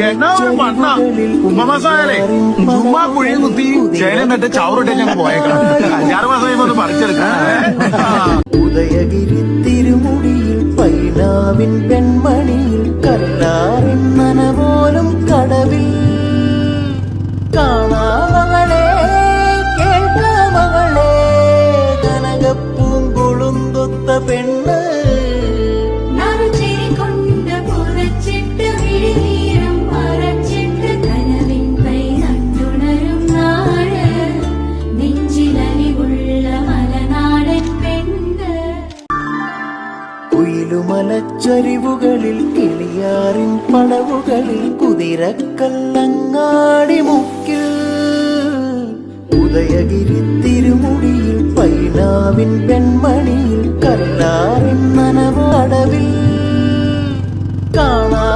എന്നാ ഒരു മണ്ണ ഉമ്മമാസായാലേ ചുമ്മാ കുഴിയും കുത്തി ചേനം നട്ട് ചവറിട്ട് ഞങ്ങൾ പോയേക്കാം 5-6 മാസം കഴിയുമ്പോൾ പറിച്ചെടുക്കാം. ഉദയഗിരി തിരുമുടിയിൽ പൈനാവിൻ പെൺമണിയിൽ കല്ലാറിൻ നനപോലും കടവിൽ കാണാമകളെ കേൾക്കാമകളെ കനകപ്പൂങ്കുളുന്തൊത്ത പെണ്ണ് കുയിലുമലച്ചരിവുകളിൽ കിളിയാറിൻ പടവുകളിൽ കുതിരക്കല്ലങ്ങാടി മുക്കിൽ ഉദയഗിരി തിരുമുടിയിൽ പൈനാവിൻ പെൺമണിയിൽ കല്ലാറിൻ നനവടവിൽ കാണാ